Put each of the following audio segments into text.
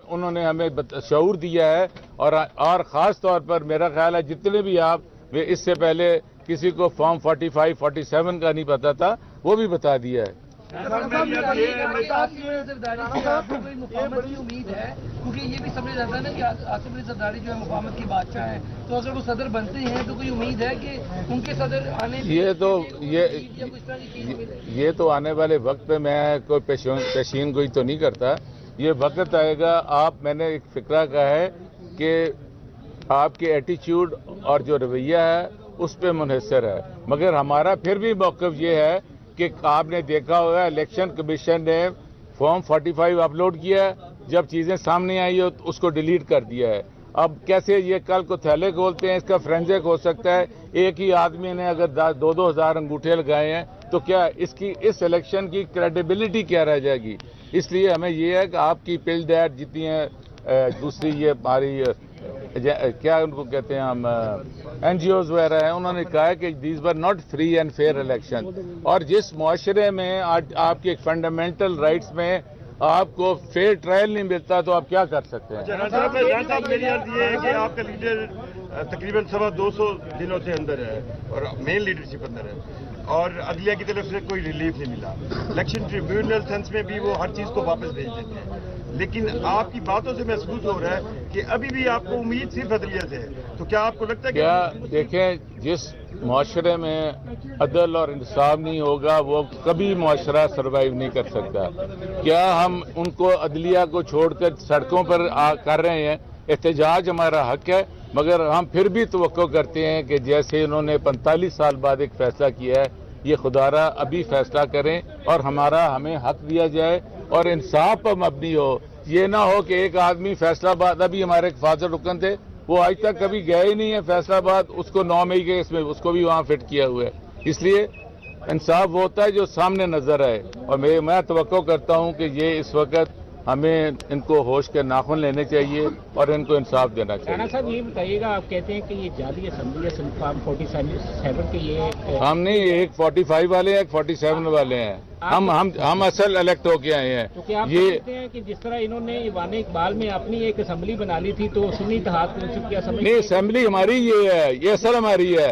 انہوں نے ہمیں شعور دیا ہے، اور خاص طور پر میرا خیال ہے جتنے بھی آپ اس سے پہلے کسی کو فارم 45 47 کا نہیں پتا تھا وہ بھی بتا دیا ہے۔ بڑی امید ہے کیونکہ یہ بھی سمجھ جاتا ہے نا کہ آصف علی زرداری جو ہے مقامت کے بادشاہ ہیں، تو اگر وہ صدر بنتے ہیں تو کوئی امید ہے کہ ان کے صدر آنے یہ تو آنے والے وقت پہ میں کوئی پیشین گوئی تو نہیں کرتا، یہ وقت آئے گا۔ میں نے ایک فکرہ کہا ہے کہ آپ کے ایٹیچیوڈ اور جو رویہ ہے اس پہ منحصر ہے، مگر ہمارا پھر بھی موقف یہ ہے کہ آپ نے دیکھا ہوگا الیکشن کمیشن نے فارم 45 اپلوڈ کیا ہے، جب چیزیں سامنے آئی ہو تو اس کو ڈیلیٹ کر دیا ہے۔ اب کیسے یہ کل کو تھیلے کھولتے ہیں، اس کا فرینزک ہو سکتا ہے۔ ایک ہی آدمی نے اگر 2-2 ہزار انگوٹھے لگائے ہیں تو کیا اس الیکشن کی کریڈیبلٹی کیا رہ جائے گی؟ اس لیے ہمیں یہ ہے کہ آپ کی پل ڈیٹ جتنی ہیں، دوسری یہ ہماری کیا ان کو کہتے ہیں ہم NGOs وغیرہ ہیں، انہوں نے کہا ہے کہ these were not free and fair election, اور جس معاشرے میں آپ کے فنڈامنٹل رائٹس میں آپ کو فیئر ٹرائل نہیں ملتا تو آپ کیا کر سکتے ہیں؟ جان صاحب میری عرض یہ ہے کہ آپ کا لیڈر تقریباً 250 دنوں سے اندر ہے اور مین لیڈرشپ اندر ہے، اور عدلیہ کی طرف سے کوئی ریلیف نہیں ملا۔ الیکشن ٹریبیونل سینس میں بھی وہ ہر چیز کو واپس بھیج دیتے ہیں، لیکن آپ کی باتوں سے محسوس ہو رہا ہے کہ ابھی بھی آپ کو امید صرف عدلیہ سے ہے۔ تو کیا آپ کو لگتا ہے کہ کیا دیکھیں، جس معاشرے میں عدل اور انصاف نہیں ہوگا وہ کبھی معاشرہ سروائیو نہیں کر سکتا۔ کیا ہم ان کو عدلیہ کو چھوڑ کر سڑکوں پر کر رہے ہیں؟ احتجاج ہمارا حق ہے، مگر ہم پھر بھی توقع کرتے ہیں کہ جیسے انہوں نے 45 سال بعد ایک فیصلہ کیا ہے، یہ خدا را ابھی فیصلہ کریں اور ہمیں حق دیا جائے اور انصاف پر مبنی ہو۔ یہ نہ ہو کہ ایک آدمی فیصلہ آباد، ابھی ہمارے ایک فاضل رکن تھے، وہ آج تک کبھی گئے ہی نہیں ہے فیصلہ آباد، اس کو 9 مئی کے اس میں اس کو بھی وہاں فٹ کیا ہوا ہے۔ اس لیے انصاف وہ ہوتا ہے جو سامنے نظر آئے، اور میں توقع کرتا ہوں کہ یہ اس وقت ہمیں ان کو ہوش کے ناخن لینے چاہیے اور ان کو انصاف دینا چاہیے۔ رانا صاحب یہ بتائیے گا، آپ کہتے ہیں کہ یہ جعلی اسمبلی ہے فارم 47 کے، یہ ہم نہیں، ایک 45 والے ہیں، ایک 47 والے ہیں، ہم اصل الیکٹ ہو کے آئے ہیں۔ تو کیا آپ کہتے ہیں کہ جس طرح انہوں نے ایوان اقبال میں اپنی ایک اسمبلی بنا لی تھی تو سنی اتحاد پرنسپ کی اسمبلی نہیں، اسمبلی ہماری یہ ہے، یہ اصل ہماری ہے،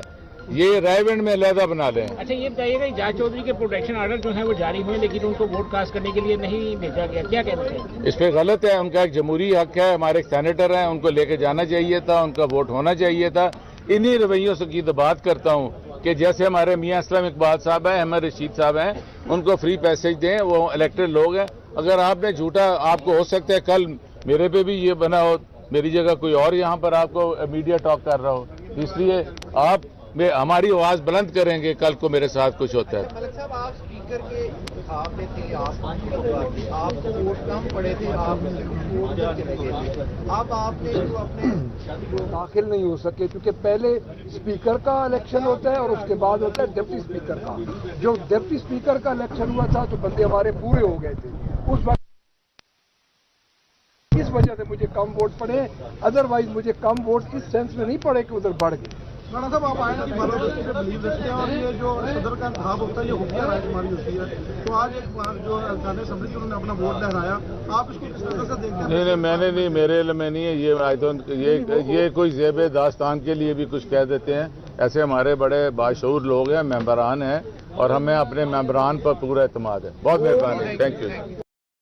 یہ رائے ونڈ میں علیحدہ بنا لیں۔ اچھا یہ بتائیے گا، جاج چودھری کے پروٹیکشن آرڈر جو ہیں وہ جاری ہوئے لیکن ان کو ووٹ کاسٹ کرنے کے لیے نہیں بھیجا گیا، کیا کہتے ہیں؟ اس پہ غلط ہے، ان کا ایک جمہوری حق ہے، ہمارے ایک سینیٹر ہیں، ان کو لے کے جانا چاہیے تھا، ان کا ووٹ ہونا چاہیے تھا۔ انہی رویوں سے کی تو بات کرتا ہوں کہ جیسے ہمارے میاں اسلم اقبال صاحب ہیں، احمد رشید صاحب ہیں، ان کو فری پیسج دیں، وہ الیکٹڈ لوگ ہیں۔ اگر آپ نے جھوٹا، آپ کو ہو سکتا ہے کل میرے پہ بھی یہ بنا ہو، میری جگہ کوئی اور یہاں پر آپ کو میڈیا ٹاک کر رہا ہو، اس لیے آپ ہماری آواز بلند کریں گے کل کو میرے ساتھ کچھ ہوتا ہے۔ ملک صاحب، آپ اسپیکر کے آپ نے تھے، آپ کو ووٹ کم پڑے تھے، آپ ووٹ چلے گئے تھے، اب آپ نے جو اپنے داخل نہیں ہو سکے کیونکہ پہلے اسپیکر کا الیکشن ہوتا ہے اور اس کے بعد ہوتا ہے ڈپٹی اسپیکر کا۔ جو ڈپٹی اسپیکر کا الیکشن ہوا تھا تو بندے ہمارے پورے ہو گئے تھے، اس وجہ سے مجھے کم ووٹ پڑے، ادروائز مجھے کم ووٹ اس سینس میں نہیں پڑے کہ ادھر بڑھ گئے۔ رانا صاحب، آپ آئے نا کہ بالادستی پہ بلیو رکھتے ہیں اور یہ جو صدر کا انتخاب ہوتا ہے یہ خفیہ رائے شماری ہوتی ہے، تو آج ایک جو ارکان اسمبلی انہوں نے اپنا ووٹ لہرایا، آپ اس کو کس طرح سے دیکھتے ہیں؟ نہیں، میں نے نہیں، میرے علم میں نہیں ہے، یہ کوئی زیب داستان کے لیے بھی کچھ کہہ دیتے ہیں۔ ایسے ہمارے بڑے باشعور لوگ ہیں، ممبران ہیں، اور ہمیں اپنے ممبران پر پورا اعتماد ہے۔ بہت مہربانی، تھینک یو۔